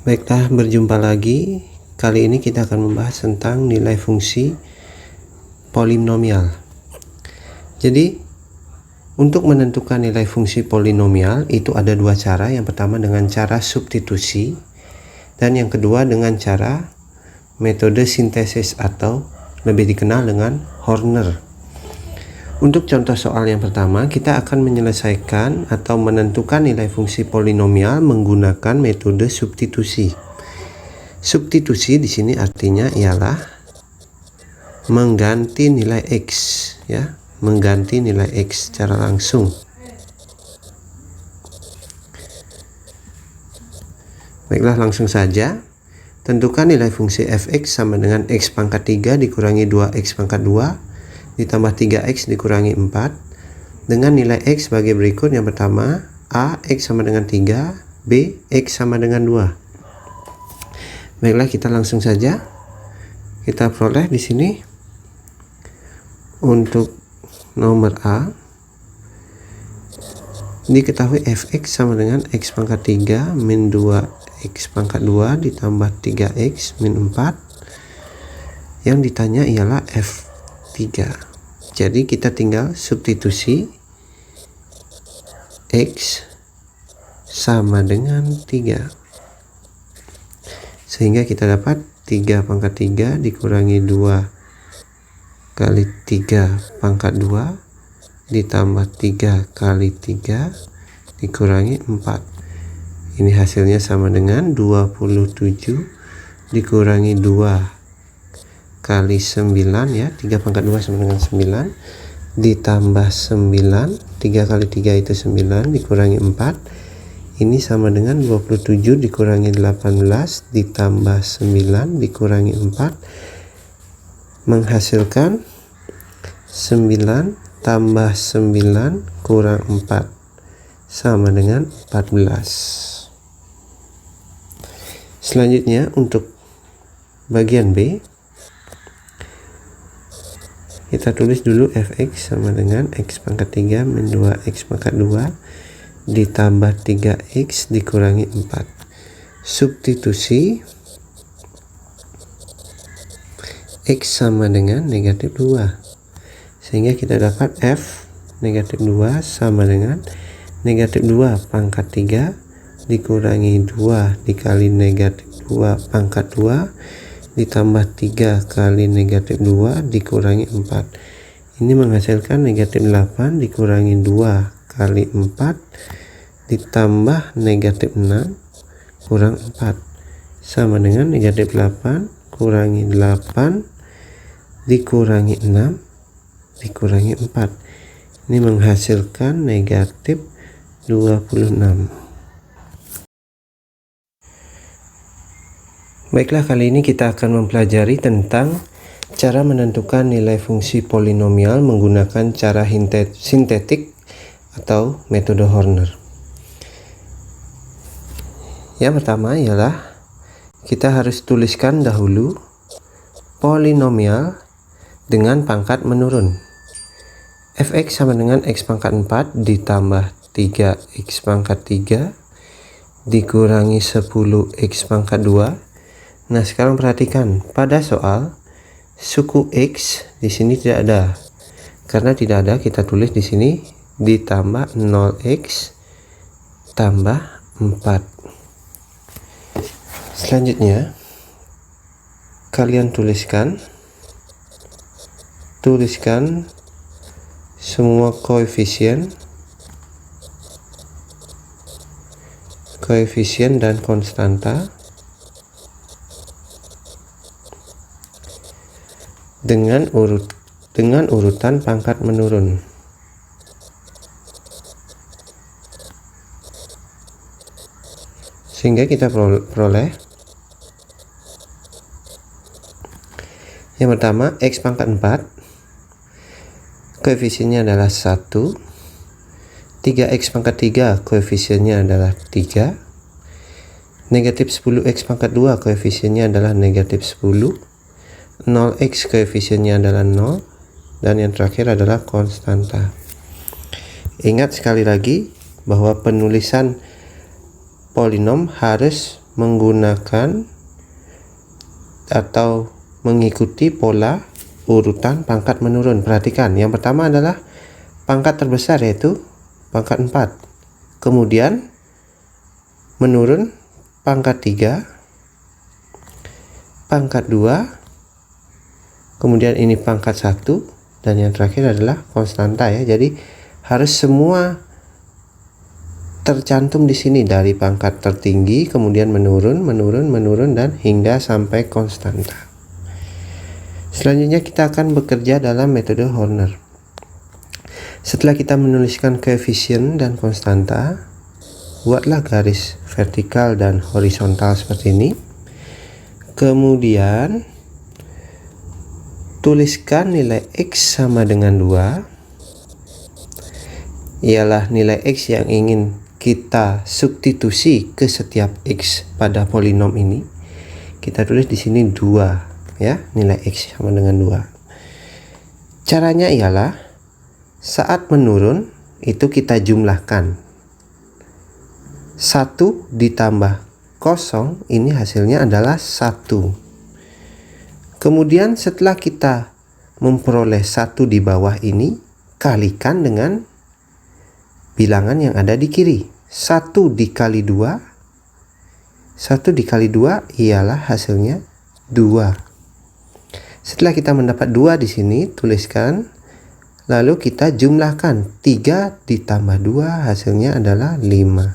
Baiklah, berjumpa lagi. Kali ini kita akan membahas tentang nilai fungsi polinomial. Jadi, untuk menentukan nilai fungsi polinomial itu ada dua cara. Yang pertama dengan cara substitusi, dan yang kedua dengan cara metode sintesis atau lebih dikenal dengan Horner. Untuk contoh soal yang pertama, kita akan menyelesaikan atau menentukan nilai fungsi polinomial menggunakan metode substitusi. Substitusi di sini artinya ialah mengganti nilai X, ya, mengganti nilai X secara langsung. Baiklah, langsung saja. Tentukan nilai fungsi fx sama dengan x pangkat 3 dikurangi 2x pangkat 2 ditambah 3x dikurangi 4 dengan nilai x sebagai berikut. Yang pertama, a x sama dengan 3, b x sama dengan 2. Baiklah, kita langsung saja kita peroleh di sini. Untuk nomor a diketahui fx sama dengan x pangkat 3 min 2x pangkat 2 ditambah 3x min 4. Yang ditanya ialah f3. Jadi kita tinggal substitusi x sama dengan 3, sehingga kita dapat 3 pangkat 3 dikurangi 2 kali 3 pangkat 2 ditambah 3 kali 3 dikurangi 4. Ini hasilnya sama dengan 27 dikurangi 2 kali 9, ya, 3 pangkat 2 sama dengan 9 ditambah 9, 3 kali 3 itu 9 dikurangi 4. Ini sama dengan 27 dikurangi 18 ditambah 9 dikurangi 4, menghasilkan 9 tambah 9 kurang 4 sama dengan 14. Selanjutnya untuk bagian B, kita tulis dulu fx sama dengan x pangkat 3 min 2x pangkat 2 ditambah 3x dikurangi 4. Substitusi x sama dengan negatif 2, sehingga kita dapat f negatif 2 sama dengan negatif 2 pangkat 3 dikurangi 2 dikali negatif 2 pangkat 2 ditambah 3 kali negatif 2 dikurangi 4. Ini menghasilkan negatif 8 dikurangi 2 kali 4 ditambah negatif 6 kurang 4 sama dengan negatif 8 kurangi 8 dikurangi 6 dikurangi 4. Ini menghasilkan negatif 26. Baiklah, kali ini kita akan mempelajari tentang cara menentukan nilai fungsi polinomial menggunakan cara sintetik atau metode Horner. Yang pertama ialah kita harus tuliskan dahulu polinomial dengan pangkat menurun. Fx sama dengan x pangkat 4 ditambah 3x pangkat 3 dikurangi 10x pangkat 2. Nah, sekarang perhatikan pada soal suku x di sini tidak ada. Karena tidak ada, kita tulis di sini ditambah 0x tambah 4. Selanjutnya kalian tuliskan semua koefisien dan konstanta dengan urutan pangkat menurun. Sehingga kita peroleh yang pertama x pangkat 4 koefisiennya adalah 1, 3x pangkat 3 koefisiennya adalah 3, negatif 10x pangkat 2 koefisiennya adalah negatif 10, 0x koefisiennya adalah 0, dan yang terakhir adalah konstanta. Ingat sekali lagi bahwa penulisan polinom harus menggunakan atau mengikuti pola urutan pangkat menurun. Perhatikan, yang pertama adalah pangkat terbesar yaitu pangkat 4. Kemudian menurun pangkat 3, pangkat 2, kemudian ini pangkat 1, dan yang terakhir adalah konstanta ya. Jadi harus semua tercantum di sini dari pangkat tertinggi, kemudian menurun, dan hingga sampai konstanta. Selanjutnya kita akan bekerja dalam metode Horner. Setelah kita menuliskan koefisien dan konstanta, buatlah garis vertikal dan horizontal seperti ini. Kemudian tuliskan nilai X sama dengan 2, ialah nilai X yang ingin kita substitusi ke setiap X pada polinom ini. Kita tulis di sini 2 ya, nilai X sama dengan 2. Caranya ialah saat menurun itu kita jumlahkan 1 ditambah 0, ini hasilnya adalah 1. Kemudian setelah kita memperoleh 1 di bawah ini, kalikan dengan bilangan yang ada di kiri. 1 dikali 2, 1 dikali 2 ialah hasilnya 2. Setelah kita mendapat 2 di sini, tuliskan, lalu kita jumlahkan 3 ditambah 2 hasilnya adalah 5.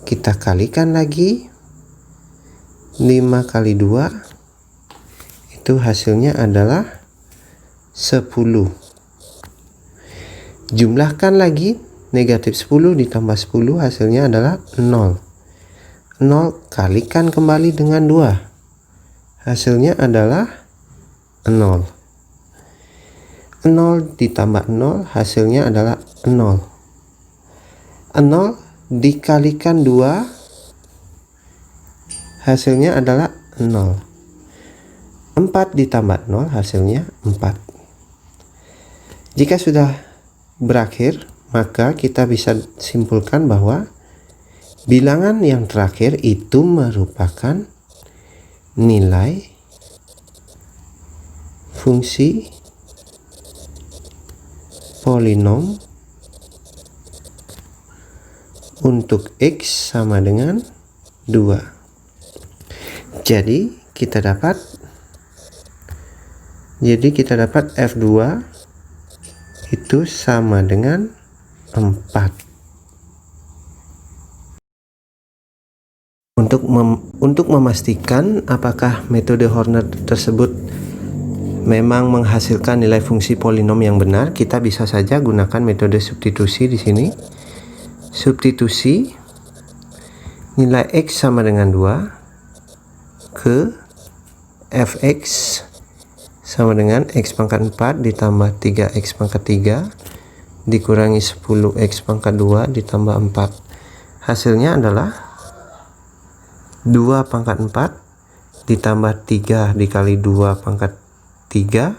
Kita kalikan lagi, 5 kali 2 itu hasilnya adalah 10. Jumlahkan lagi, negatif 10 ditambah 10 hasilnya adalah 0. 0 kalikan kembali dengan 2, hasilnya adalah 0. 0 ditambah 0 hasilnya adalah 0. 0 dikalikan 2 hasilnya adalah 0. 4 ditambah 0 hasilnya 4. Jika sudah berakhir, maka kita bisa simpulkan bahwa bilangan yang terakhir itu merupakan nilai fungsi polinom untuk X sama dengan 2. Jadi kita dapat F2 itu sama dengan 4. Untuk memastikan apakah metode Horner tersebut memang menghasilkan nilai fungsi polinom yang benar, kita bisa saja gunakan metode substitusi di sini. Substitusi nilai X sama dengan 2 ke Fx sama dengan X pangkat 4 ditambah 3X pangkat 3 dikurangi 10X pangkat 2 ditambah 4. Hasilnya adalah 2 pangkat 4 ditambah 3 dikali 2 pangkat 3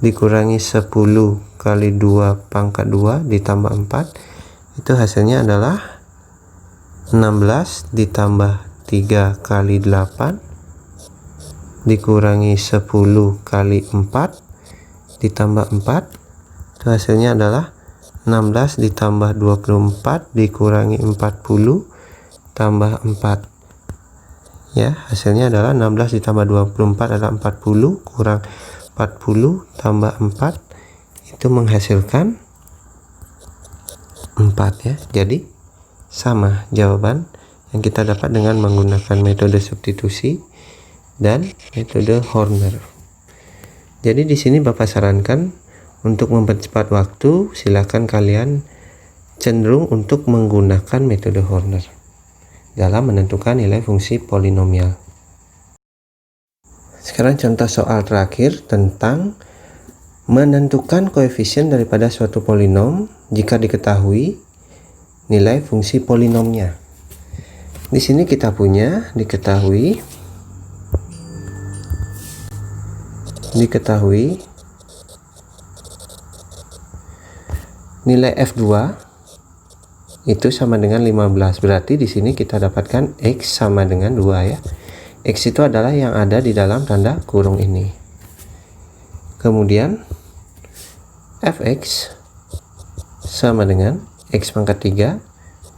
dikurangi 10 kali 2 pangkat 2 ditambah 4. Itu hasilnya adalah 16 ditambah 3 kali 8 dikurangi 10 kali 4 ditambah 4. Itu hasilnya adalah 16 ditambah 24 dikurangi 40 tambah 4. Ya, hasilnya adalah 16 ditambah 24 adalah 40 kurang 40 tambah 4 itu menghasilkan 4 ya. Jadi sama jawaban yang kita dapat dengan menggunakan metode substitusi dan metode Horner. Jadi di sini Bapak sarankan untuk mempercepat waktu, silakan kalian cenderung untuk menggunakan metode Horner dalam menentukan nilai fungsi polinomial. Sekarang contoh soal terakhir tentang menentukan koefisien daripada suatu polinom jika diketahui nilai fungsi polinomnya. Di sini kita punya diketahui nilai F2 itu sama dengan 15. Berarti di sini kita dapatkan X sama dengan 2 ya. X itu adalah yang ada di dalam tanda kurung ini. Kemudian Fx sama dengan X pangkat 3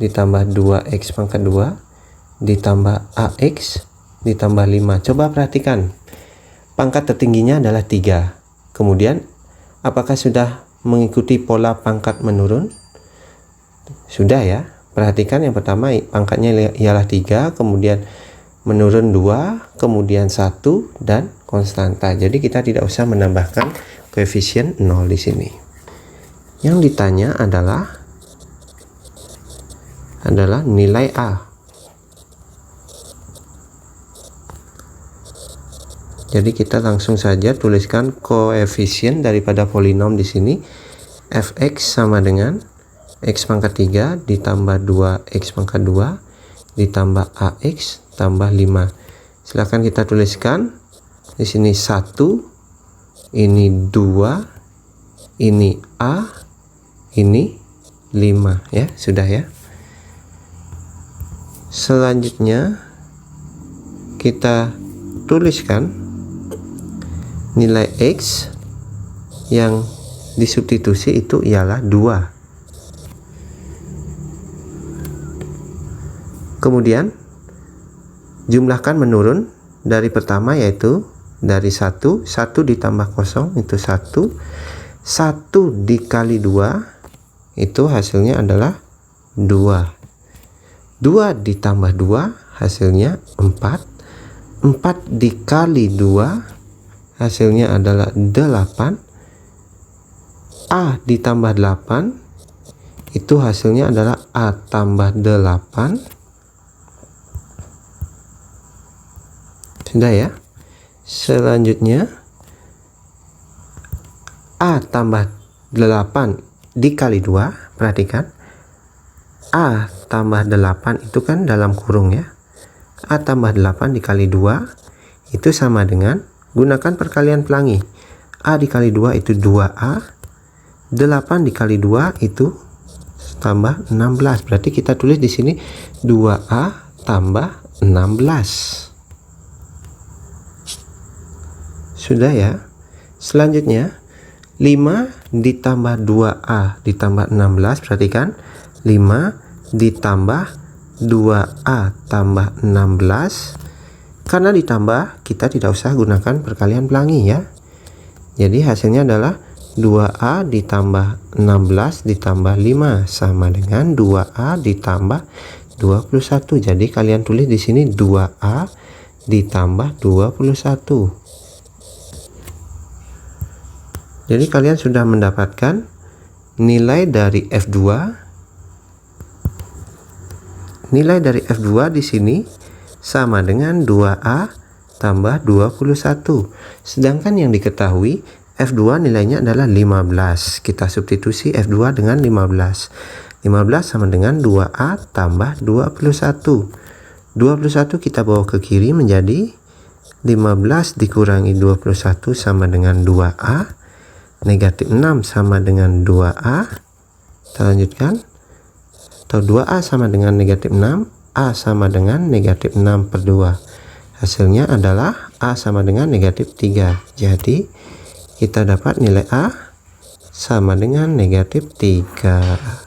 ditambah 2X pangkat 2 ditambah AX ditambah 5. Coba perhatikan. Pangkat tertingginya adalah 3. Kemudian apakah sudah mengikuti pola pangkat menurun? Sudah ya. Perhatikan yang pertama pangkatnya ialah 3, kemudian menurun 2, kemudian 1 dan konstanta. Jadi kita tidak usah menambahkan koefisien 0 di sini. Yang ditanya adalah nilai A. Jadi kita langsung saja tuliskan koefisien daripada polinom di sini. Fx sama dengan X pangkat 3 ditambah 2X pangkat 2 ditambah AX tambah 5. Silakan kita tuliskan. Di sini 1, ini 2, ini A, ini 5 ya, sudah ya. Selanjutnya kita tuliskan nilai X yang disubstitusi itu ialah 2. Kemudian jumlahkan menurun dari pertama, yaitu dari 1 ditambah 0 itu 1 dikali 2 itu hasilnya adalah 2 ditambah 2 hasilnya 4 dikali 2 hasilnya adalah 8. A ditambah 8 itu hasilnya adalah A tambah 8. Sudah ya. Selanjutnya A tambah 8 dikali 2. Perhatikan, A tambah 8 itu kan dalam kurung ya. A tambah 8 dikali 2 itu sama dengan, gunakan perkalian pelangi. A dikali 2 itu 2A. 8 dikali 2 itu tambah 16. Berarti kita tulis di sini 2A tambah 16. Sudah ya. Selanjutnya 5 ditambah 2A ditambah 16. Perhatikan, 5 ditambah 2A tambah 16. Karena ditambah, kita tidak usah gunakan perkalian pelangi ya. Jadi hasilnya adalah 2A ditambah 16 ditambah 5 sama dengan 2A ditambah 21. Jadi kalian tulis di sini 2A ditambah 21. Jadi kalian sudah mendapatkan nilai dari F2. Nilai dari F2 di sini sama dengan 2A tambah 21. Sedangkan yang diketahui F2 nilainya adalah 15. Kita substitusi F2 dengan 15. 15 sama dengan 2A tambah 21. 21 kita bawa ke kiri menjadi 15 dikurangi 21 sama dengan 2A. Negatif 6 sama dengan 2A. Kita lanjutkan. Atau 2A sama dengan negatif 6. A sama dengan negatif 6 per 2. Hasilnya adalah A sama dengan negatif 3. Jadi kita dapat nilai A sama dengan negatif 3.